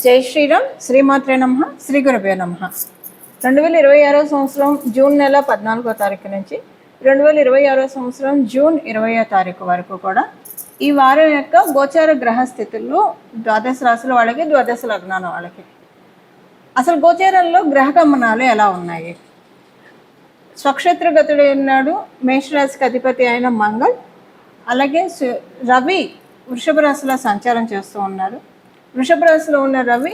జై శ్రీరామ్. శ్రీమాత్రే నమః. శ్రీ గురుభ్యో నమః. 2026 సంవత్సరం జూన్ నెల 14వ తారీఖు నుంచి 2026 సంవత్సరం జూన్ 20వ తారీఖు వరకు కూడా ఈ వారం యొక్క గోచార గ్రహ స్థితుల్లో ద్వాదశ రాశుల వాళ్ళకి, ద్వాదశ లగ్నాల వాళ్ళకి అసలు గోచారంలో గ్రహ గమనాలు ఎలా ఉన్నాయి? స్వక్షేత్రగతుడు ఉన్నాడు మేషరాశికి అధిపతి అయిన మంగళ్. అలాగే రవి వృషభ రాశిలో సంచారం చేస్తూ ఉన్నాడు. వృషభ రాశిలో ఉన్న రవి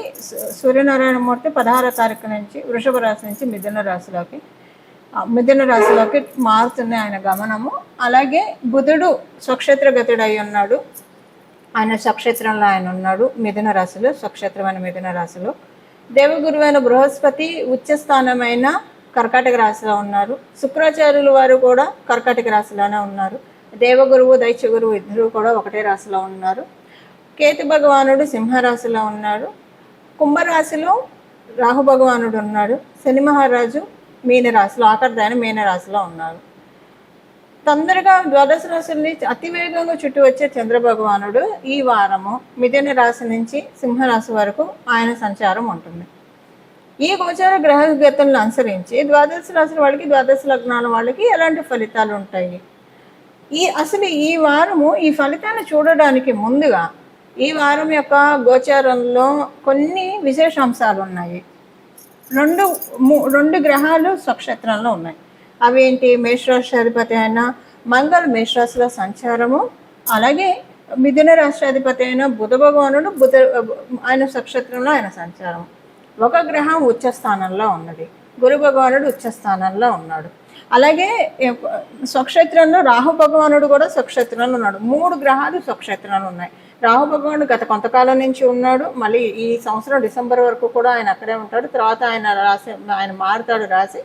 సూర్యనారాయణమూర్తి 16వ తారీఖు నుంచి వృషభ రాశి నుంచి మిథున రాశిలోకి మారుతుంది ఆయన గమనము. అలాగే బుధుడు స్వక్షేత్రగతుడు అయి ఉన్నాడు. ఆయన స్వక్షేత్రంలో ఆయన ఉన్నాడు మిథున రాశిలో, స్వక్షేత్రమైన మిథున రాశిలో. దేవగురువైన బృహస్పతి ఉచ్చస్థానమైన కర్కాటక రాశిలో ఉన్నారు. శుక్రాచార్యులు వారు కూడా కర్కాటక రాశిలోనే ఉన్నారు. దేవగురువు దైత్యగురువు ఇద్దరు కూడా ఒకటే రాశిలో ఉన్నారు. కేతు భగవానుడు సింహరాశిలో ఉన్నాడు. కుంభరాశిలో రాహు భగవానుడు ఉన్నాడు. శని మహారాజు మీనరాశిలో, ఆఖరిదైన మీనరాశిలో ఉన్నారు. తొందరగా ద్వాదశ రాశుల్ని అతివేగంగా చుట్టూ వచ్చే చంద్ర భగవానుడు ఈ వారము మిథున రాశి నుంచి సింహరాశి వరకు ఆయన సంచారం ఉంటుంది. ఈ గోచార గ్రహగతులను అనుసరించి ద్వాదశ రాశుల వాళ్ళకి, ద్వాదశ లగ్నాల వాళ్ళకి ఎలాంటి ఫలితాలు ఉంటాయి? అసలు ఈ వారము ఈ ఫలితాన్ని చూడడానికి ముందుగా ఈ వారం యొక్క గోచారంలో కొన్ని విశేషాంశాలు ఉన్నాయి. రెండు గ్రహాలు స్వక్షేత్రంలో ఉన్నాయి. అవి ఏంటి? మేషరాశి అధిపతి అయిన మంగళ మేషరాశిలో సంచారము, అలాగే మిథున రాశి అధిపతి అయిన బుధ భగవానుడు ఆయన స్వక్షేత్రంలో ఆయన సంచారం. ఒక గ్రహం ఉచ్చ స్థానంలో ఉన్నది, గురు భగవానుడు ఉచ్చ స్థానంలో ఉన్నాడు. అలాగే స్వక్షేత్రంలో రాహు భగవానుడు కూడా స్వక్షేత్రంలో ఉన్నాడు. 3 గ్రహాలు స్వక్షేత్రంలో ఉన్నాయి. రాహు భగవానుడు గత కొంతకాలం నుంచి ఉన్నాడు. మళ్ళీ ఈ సంవత్సరం డిసెంబర్ వరకు కూడా ఆయన అక్కడే ఉంటాడు. తర్వాత ఆయన మారుతాడు రాశి.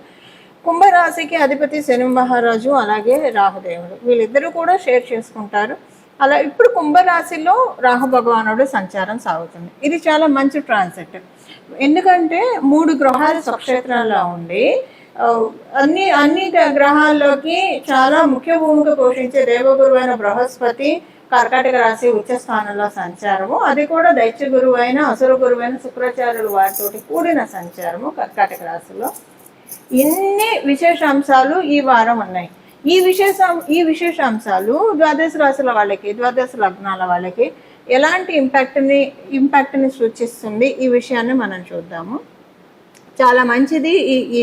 కుంభరాశికి అధిపతి శని మహారాజు, అలాగే రాహుదేవుడు, వీళ్ళిద్దరూ కూడా షేర్ చేసుకుంటారు. అలా ఇప్పుడు కుంభరాశిలో రాహు భగవానుడు సంచారం సాగుతుంది. ఇది చాలా మంచి ట్రాన్సిట్. ఎందుకంటే 3 గ్రహాలు స్వక్షేత్రంలో ఉండి అన్ని గ్రహాల్లోకి చాలా ముఖ్య భూమిక పోషించే దేవగురువైన బృహస్పతి కర్కాటక రాశి ఉచ్చ స్థానంలో సంచారము, అది కూడా దైత్య గురువు అయిన అసుర గురువైన శుక్రాచార్యులు వారితోటి కూడిన సంచారము కర్కాటక రాశిలో. ఇన్ని విశేషాంశాలు ఈ వారం ఉన్నాయి. ఈ విశేషాంశాలు ద్వాదశ రాశుల వాళ్ళకి, ద్వాదశ లగ్నాల వాళ్ళకి ఎలాంటి ఇంపాక్ట్ని సూచిస్తుంది ఈ విషయాన్ని మనం చూద్దాము. చాలా మంచిది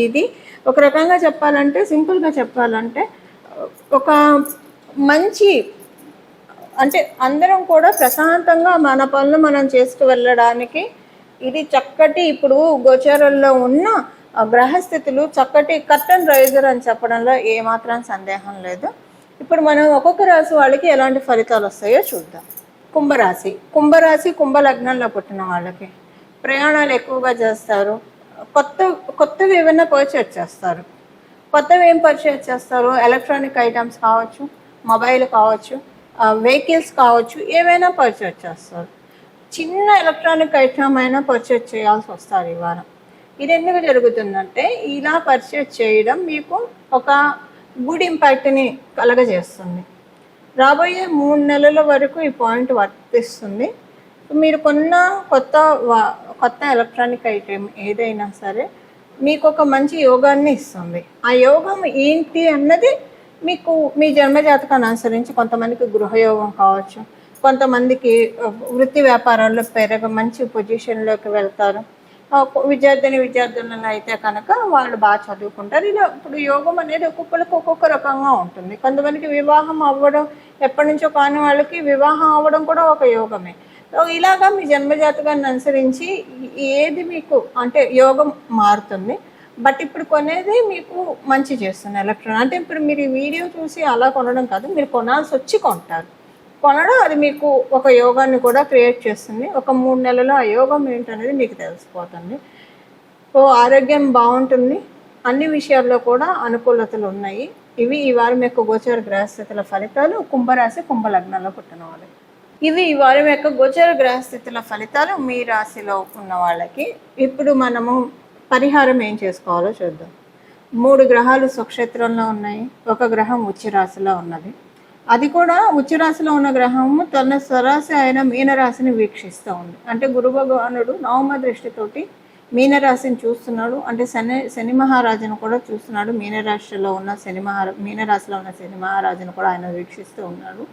ఇది. ఒక రకంగా చెప్పాలంటే, సింపుల్గా చెప్పాలంటే, ఒక మంచి అంటే అందరం కూడా ప్రశాంతంగా మన పనులు మనం చేసుకు వెళ్ళడానికి ఇది చక్కటి, ఇప్పుడు గోచారంలో ఉన్న గ్రహస్థితులు చక్కటి కర్టన్ రైజర్ అని చెప్పడంలో ఏమాత్రం సందేహం లేదు. ఇప్పుడు మనం ఒక్కొక్క రాశి వాళ్ళకి ఎలాంటి ఫలితాలు వస్తాయో చూద్దాం. కుంభ లగ్నంలో పుట్టిన వాళ్ళకి ప్రయాణాలు ఎక్కువగా చేస్తారు. కొత్తవి ఏమైనా పర్చేజ్ చేస్తారు. కొత్తవి ఏం పర్చేజ్ చేస్తారు? ఎలక్ట్రానిక్ ఐటమ్స్ కావచ్చు, మొబైల్ కావచ్చు, వెహికల్స్ కావచ్చు, ఏవైనా పర్చేజ్ చేస్తారు. చిన్న ఎలక్ట్రానిక్ ఐటమ్ అయినా పర్చేజ్ చేయాల్సి వస్తారు ఈ వారం. ఇది ఎందుకు జరుగుతుందంటే, ఇలా పర్చేజ్ చేయడం మీకు ఒక గుడ్ ఇంపాక్ట్ని కలగజేస్తుంది. రాబోయే 3 నెలల వరకు ఈ పాయింట్ వర్తిస్తుంది. మీరు కొన్న కొత్త ఎలక్ట్రానిక్ ఐటమ్ ఏదైనా సరే మీకు ఒక మంచి యోగాన్ని ఇస్తుంది. ఆ యోగం ఏంటి అన్నది మీకు మీ జన్మజాతకాన్ని అనుసరించి కొంతమందికి గృహయోగం కావచ్చు, కొంతమందికి వృత్తి వ్యాపారాల్లో మంచి పొజిషన్లోకి వెళ్తారు. విద్యార్థులను అయితే కనుక వాళ్ళు బాగా చదువుకుంటారు. ఇలా ఇప్పుడు యోగం అనేది ఒక్కొక్కరికి ఒక్కొక్క రకంగా ఉంటుంది. కొంతమందికి వివాహం అవ్వడం, ఎప్పటి నుంచో కాని వాళ్ళకి వివాహం అవ్వడం కూడా ఒక యోగమే. ఇలాగా మీ జన్మజాతకాన్ని అనుసరించి ఏది మీకు అంటే యోగం మారుతుంది. బట్ ఇప్పుడు కొనేది మీకు మంచి చేస్తుంది ఎలక్ట్రానిక్. అంటే ఇప్పుడు మీరు ఈ వీడియో చూసి అలా కొనడం కాదు, మీరు కొనాల్సి వచ్చి కొంటారు. కొనడం అది మీకు ఒక యోగాన్ని కూడా క్రియేట్ చేస్తుంది. ఒక 3 నెలల్లో ఆ యోగం ఏంటనేది మీకు తెలిసిపోతుంది. ఆరోగ్యం బాగుంటుంది. అన్ని విషయాల్లో కూడా అనుకూలతలు ఉన్నాయి. ఇవి ఈ వారం యొక్క గోచార గ్రహస్థితుల ఫలితాలు కుంభరాశి, కుంభ లగ్నంలో పుట్టిన వాళ్ళకి. ఇవి ఈ వారం యొక్క గోచార గ్రహస్థితుల ఫలితాలు మీ రాశిలో ఉన్న వాళ్ళకి. ఇప్పుడు మనము పరిహారం ఏం చేసుకోవాలో చూద్దాం. 3 గ్రహాలు స్వక్షేత్రంలో ఉన్నాయి, ఒక గ్రహం ఉచ్చ రాశిలో ఉన్నది. అది కూడా ఉచ్చరాశిలో ఉన్న గ్రహము తన స్వరాశి అయిన మీనరాశిని వీక్షిస్తూ ఉంది. అంటే గురు భగవానుడు నవమ దృష్టితోటి మీనరాశిని చూస్తున్నాడు. అంటే శని మహారాజును కూడా చూస్తున్నాడు. మీనరాశిలో ఉన్న మీనరాశిలో ఉన్న శని మహారాజును కూడా ఆయన వీక్షిస్తూ ఉన్నాడు.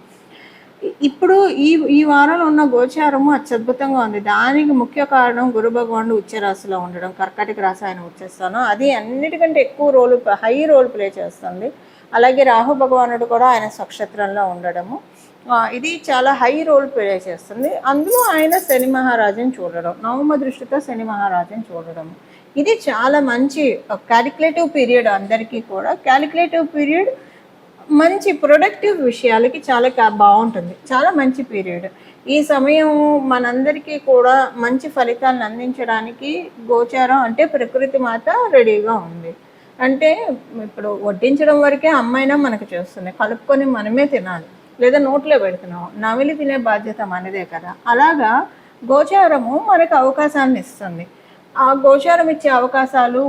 ఇప్పుడు ఈ వారంలో ఉన్న గోచారము అత్యద్భుతంగా ఉంది. దానికి ముఖ్య కారణం గురు భగవానుడు ఉచ్చరాశిలో ఉండడం. కర్కాటక రాశి ఆయన వచ్చేస్తాను, అది అన్నిటికంటే ఎక్కువ హై రోల్ ప్లే చేస్తుంది. అలాగే రాహు భగవానుడు కూడా ఆయన స్వక్షేత్రంలో ఉండడము, ఇది చాలా హై రోల్ ప్లే చేస్తుంది. అందులో ఆయన శని మహారాజుని చూడడం, నవమ దృష్టితో శని మహారాజుని చూడడం, ఇది చాలా మంచి క్యాలిక్యులేటివ్ పీరియడ్. అందరికీ కూడా క్యాలిక్యులేటివ్ పీరియడ్ మంచి ప్రొడక్టివ్ విషయాలకి చాలా బాగుంటుంది. చాలా మంచి పీరియడ్. ఈ సమయం మనందరికీ కూడా మంచి ఫలితాలను అందించడానికి గోచారం అంటే ప్రకృతి మాత రెడీగా ఉంది. అంటే ఇప్పుడు వడ్డించడం వరకే అమ్మైనా మనకు చేస్తుంది, కలుపుకొని మనమే తినాలి, లేదా నోట్లో పెడుతున్నాం, నమిలి తినే బాధ్యత మనదే కదా. అలాగా గోచారము మనకు అవకాశాన్ని ఇస్తుంది. ఆ గోచారం ఇచ్చే అవకాశాలు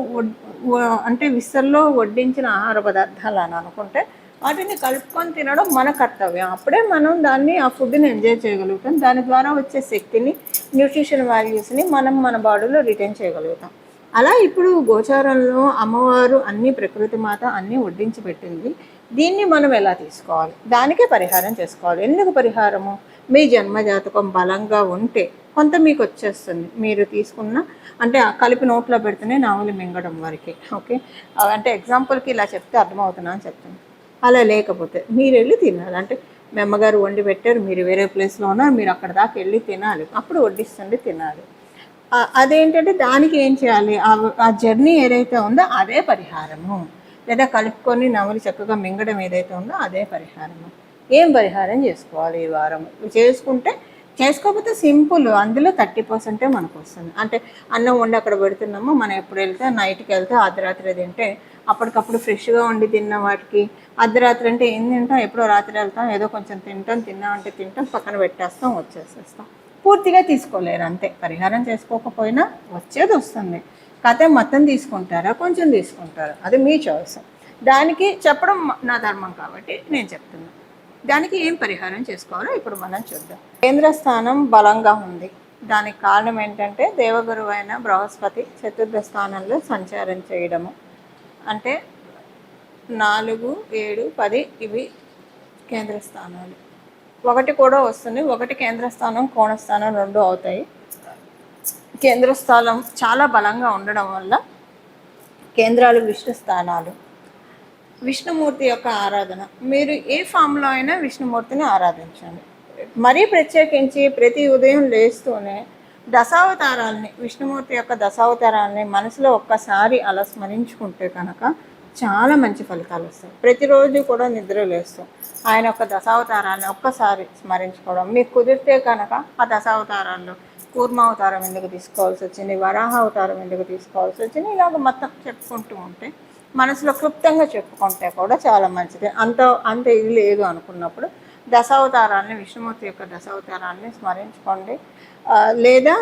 అంటే విస్తరలో వడ్డించిన ఆహార పదార్థాలు అని అనుకుంటే వాటిని కలుపుకొని తినడం మన కర్తవ్యం. అప్పుడే మనం ఆ ఫుడ్ని ఎంజాయ్ చేయగలుగుతాం. దాని ద్వారా వచ్చే శక్తిని, న్యూట్రిషన్ వాల్యూస్ని మనం మన బాడీలో రిటైన్ చేయగలుగుతాం. అలా ఇప్పుడు గోచారంలో అమ్మవారు అన్ని ప్రకృతి మాత అన్నీ వడ్డించి పెట్టింది. దీన్ని మనం ఎలా తీసుకోవాలి, దానికే పరిహారం చేసుకోవాలి. ఎందుకు పరిహారము? మీ జన్మజాతకం బలంగా ఉంటే కొంత మీకు వచ్చేస్తుంది. మీరు తీసుకున్న అంటే కలిపి నోట్లో పెడితేనే నావలి మింగడం వరకే. ఓకే, అంటే ఎగ్జాంపుల్కి ఇలా చెప్తే అర్థమవుతున్నా అని చెప్తాను. అలా లేకపోతే మీరు వెళ్ళి తినాలి. అంటే మీ అమ్మగారు వండి పెట్టారు, మీరు వేరే ప్లేస్లో ఉన్నారు, మీరు అక్కడ దాకా వెళ్ళి తినాలి, అప్పుడు వడ్డిస్తుండి తినాలి. అదేంటంటే దానికి ఏం చేయాలి, ఆ జర్నీ ఏదైతే ఉందో అదే పరిహారము. లేదా కలుపుకొని నవలి చక్కగా మింగడం ఏదైతే ఉందో అదే పరిహారము. ఏం పరిహారం చేసుకోవాలి ఈ వారం? చేసుకోకపోతే సింపుల్, అందులో 30% మనకు వస్తుంది. అంటే అన్నం వండి అక్కడ పెడుతున్నాము, మనం ఎప్పుడు వెళ్తే నైట్కి వెళ్తే అర్ధరాత్రి తింటే అప్పటికప్పుడు ఫ్రెష్గా వండి తిన్న వాటికి అర్ధరాత్రి అంటే ఏం తింటాం, ఎప్పుడో రాత్రి వెళ్తాం, ఏదో కొంచెం తిన్నామంటే తింటాం, పక్కన పెట్టేస్తాం, వచ్చేసేస్తాం. పూర్తిగా తీసుకోలేరు, అంతే. పరిహారం చేసుకోకపోయినా వచ్చేది వస్తుంది. కథ మొత్తం తీసుకుంటారా, కొంచెం తీసుకుంటారా, అది మీ చాయిస్. దానికి చెప్పడం నా ధర్మం కాబట్టి నేను చెప్తున్నాను. దానికి ఏం పరిహారం చేసుకోవాలో ఇప్పుడు మనం చూద్దాం. కేంద్ర స్థానం బలంగా ఉంది. దానికి కారణం ఏంటంటే దేవగురువు అయిన బృహస్పతి చతుర్థ స్థానంలో సంచారం చేయడము. అంటే 4, 7, 10 ఇవి కేంద్ర స్థానాలు. 1 కూడా వస్తుంది. 1 కేంద్ర స్థానం, కోణస్థానం 2 అవుతాయి. కేంద్ర స్థానం చాలా బలంగా ఉండడం వల్ల కేంద్రాలు విష్ణు స్థానాలు. విష్ణుమూర్తి యొక్క ఆరాధన, మీరు ఏ ఫామ్లో అయినా విష్ణుమూర్తిని ఆరాధించండి. మరీ ప్రత్యేకించి ప్రతి ఉదయం లేస్తూనే దశావతారాల్ని, విష్ణుమూర్తి యొక్క దశావతారాల్ని మనసులో ఒక్కసారి అలా స్మరించుకుంటే కనుక చాలా మంచి ఫలితాలు వస్తాయి. ప్రతిరోజు కూడా నిద్ర లేస్తాం ఆయన యొక్క దశావతారాన్ని ఒక్కసారి స్మరించుకోవడం. మీకు కుదిరితే కనుక ఆ దశావతారాల్లో కూర్మావతారం ఎందుకు తీసుకోవాల్సి వచ్చింది, వరాహ అవతారం ఎందుకు తీసుకోవాల్సి వచ్చింది, ఇలాగ మొత్తం చెప్పుకుంటూ ఉంటే, మనసులో క్లుప్తంగా చెప్పుకుంటే కూడా చాలా మంచిది. అంత ఇది లేదు అనుకున్నప్పుడు దశావతారాన్ని, విష్ణుమూర్తి యొక్క దశావతారాన్ని స్మరించుకోండి. లేదా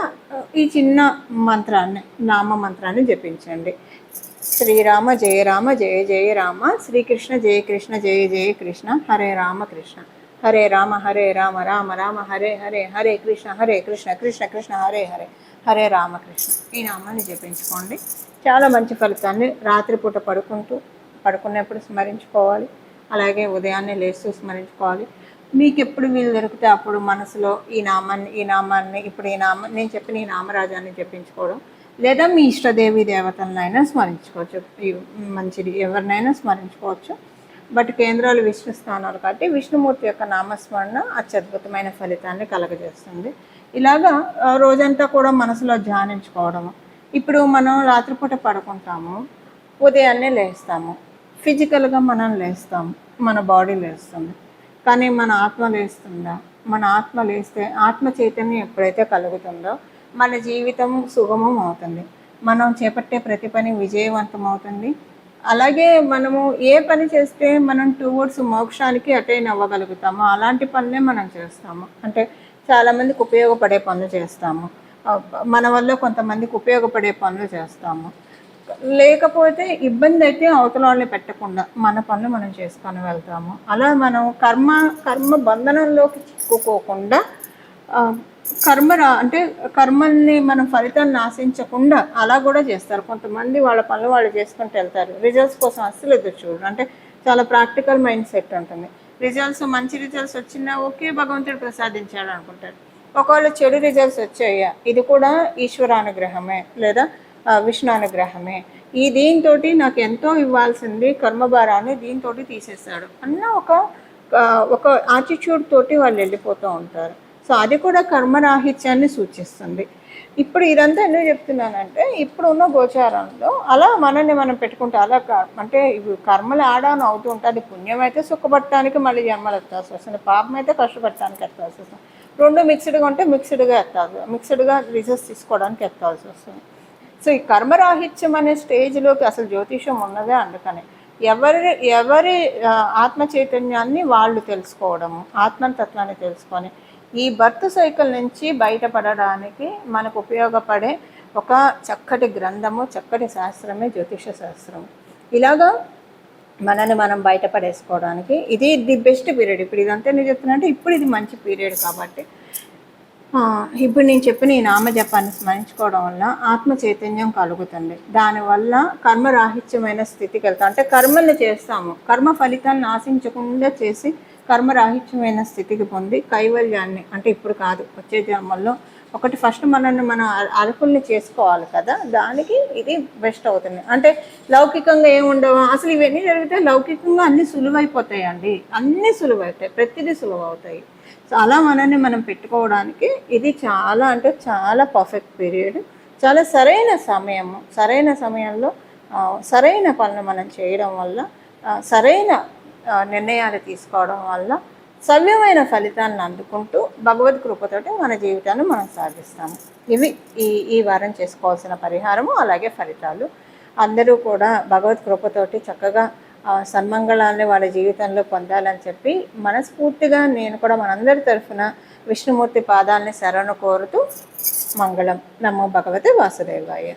ఈ చిన్న మంత్రాన్ని, నామ మంత్రాన్ని జపించండి. శ్రీరామ జయ రామ జయ జయ రామ, శ్రీకృష్ణ జయ కృష్ణ జయ జయ కృష్ణ, హరే రామ కృష్ణ హరే రామ రామ రామ హరే హరే, హరే కృష్ణ కృష్ణ కృష్ణ హరే హరే, హరే రామకృష్ణ. ఈ నామాన్ని జపించుకోండి. చాలా మంచి ఫలితాన్ని రాత్రిపూట పడుకునేప్పుడు స్మరించుకోవాలి. అలాగే ఉదయాన్నే లేస్తూ స్మరించుకోవాలి. మీకు ఎప్పుడు వీలు దొరికితే అప్పుడు మనసులో ఈ నామాన్ని ఇప్పుడు నేను చెప్పిన ఈ నామరాజాన్ని జపించుకోవడం, లేదా మీ ఇష్టదేవి దేవతలనైనా స్మరించుకోవచ్చు. మంచిది, ఎవరినైనా స్మరించుకోవచ్చు. బట్ కేంద్రాలు విష్ణు స్థానాలు కాబట్టి విష్ణుమూర్తి యొక్క నామస్మరణ అత్యద్భుతమైన ఫలితాన్ని కలగజేస్తుంది. ఇలాగా రోజంతా కూడా మనసులో ధ్యానించుకోవడము. ఇప్పుడు మనం రాత్రిపూట పడుకుంటాము, ఉదయాన్నే లేస్తాము. ఫిజికల్గా మనం లేస్తాము, మన బాడీ లేస్తుంది, కానీ మన ఆత్మ లేస్తుందా? మన ఆత్మ లేస్తే, ఆత్మ చైతన్యం ఎప్పుడైతే కలుగుతుందో మన జీవితం సుగమం అవుతుంది. మనం చేపట్టే ప్రతి పని విజయవంతం అవుతుంది. అలాగే మనము ఏ పని చేస్తే మనం టువర్డ్స్ మోక్షానికి అటైన్ అవ్వగలుగుతామో అలాంటి పనులే మనం చేస్తాము. అంటే చాలామందికి ఉపయోగపడే పనులు చేస్తాము, మన వల్ల కొంతమందికి ఉపయోగపడే పనులు చేస్తాము. లేకపోతే ఇబ్బంది అయితే అవతల వాళ్ళని పెట్టకుండా మన పనులు మనం చేసుకొని వెళ్తాము. అలా మనం కర్మ బంధనంలోకి చిక్కుకోకుండా అంటే కర్మల్ని మనం ఫలితాన్ని ఆశించకుండా అలా కూడా చేస్తారు. కొంతమంది వాళ్ళ పనులు వాళ్ళు చేసుకుంటూ వెళ్తారు, రిజల్ట్స్ కోసం అస్సలు ఎదురు చూడరు. అంటే చాలా ప్రాక్టికల్ మైండ్ సెట్ ఉంటుంది. మంచి రిజల్ట్స్ వచ్చినా ఓకే, భగవంతుడు ప్రసాదించాడు అనుకుంటారు. ఒకవేళ చెడు రిజల్ట్స్ వచ్చాయా, ఇది కూడా ఈశ్వరానుగ్రహమే లేదా విష్ణు అనుగ్రహమే, దీంతో నాకు ఎంతో ఇవ్వాల్సింది కర్మభారాన్ని దీంతో తీసేస్తాడు అన్న ఒక యాటిట్యూడ్ తోటి వాళ్ళు వెళ్ళిపోతూ ఉంటారు. సో అది కూడా కర్మరాహిత్యాన్ని సూచిస్తుంది. ఇప్పుడు ఇదంతా ఎందుకు చెప్తున్నానంటే, ఇప్పుడు ఉన్న గోచారంలో అలా మనల్ని మనం పెట్టుకుంటే అలా అంటే ఇవి కర్మలు ఆడాను అవుతూ ఉంటుంది. పుణ్యం అయితే సుఖపడటానికి మళ్ళీ జన్మలు ఎత్తాల్సి వస్తుంది, పాపం అయితే కష్టపడటానికి ఎత్తాల్సి వస్తుంది. రెండు మిక్స్డ్గా ఉంటే మిక్స్డ్గా రిజల్ట్స్ తీసుకోవడానికి ఎత్తాల్సి వస్తుంది. సో ఈ కర్మరాహిత్యం అనే స్టేజ్లోకి అసలు జ్యోతిషం ఉన్నదే అందుకని. ఎవరి ఆత్మ చైతన్యాన్ని వాళ్ళు తెలుసుకోవడము, ఆత్మతత్వాన్ని తెలుసుకొని ఈ బర్త్ సైకిల్ నుంచి బయటపడడానికి మనకు ఉపయోగపడే ఒక చక్కటి గ్రంథము, చక్కటి శాస్త్రమే జ్యోతిష శాస్త్రం. ఇలాగా మనల్ని మనం బయటపడేసుకోవడానికి ఇది ది బెస్ట్ పీరియడ్. ఇప్పుడు ఇదంతా నేను చెప్తున్నా ఇప్పుడు ఇది మంచి పీరియడ్ కాబట్టి ఇప్పుడు నేను చెప్పిన ఈ నామజపాన్ని స్మరించుకోవడం వల్ల ఆత్మ చైతన్యం కలుగుతుంది. దానివల్ల కర్మరాహిత్యమైన స్థితికి వెళ్తాం. అంటే కర్మల్ని చేస్తాము, కర్మ ఫలితాన్ని ఆశించకుండా చేసి కర్మరాహిత్యమైన స్థితికి పొంది కైవల్యాన్ని, అంటే ఇప్పుడు కాదు వచ్చే జన్మల్లో ఒకటి ఫస్ట్ మనల్ని మన అర్హుల్ని చేసుకోవాలి కదా, దానికి ఇది బెస్ట్ అవుతుంది. అంటే లౌకికంగా ఏముండవు అసలు, ఇవన్నీ జరిగితే లౌకికంగా అన్నీ సులువైపోతాయండి, అన్నీ సులువవుతాయి, ప్రతిదీ సులువు అవుతాయి. సో అలా మనల్ని మనం పెట్టుకోవడానికి ఇది చాలా అంటే చాలా పర్ఫెక్ట్ పీరియడ్, చాలా సరైన సమయము. సరైన సమయంలో సరైన పనులు మనం చేయడం వల్ల, సరైన నిర్ణయాలు తీసుకోవడం వల్ల సవ్యమైన ఫలితాలను అందుకుంటూ భగవద్ కృపతోటి మన జీవితాన్ని మనం సాగిస్తాము. ఇవి ఈ వారం చేసుకోవాల్సిన పరిహారము, అలాగే ఫలితాలు. అందరూ కూడా భగవద్ కృపతోటి చక్కగా సన్మంగళాన్ని వాళ్ళ జీవితంలో పొందాలని చెప్పి మనస్ఫూర్తిగా నేను కూడా మనందరి తరఫున విష్ణుమూర్తి పాదాలని శరణు కోరుతూ మంగళం. నమో భగవతే వాసుదేవాయ.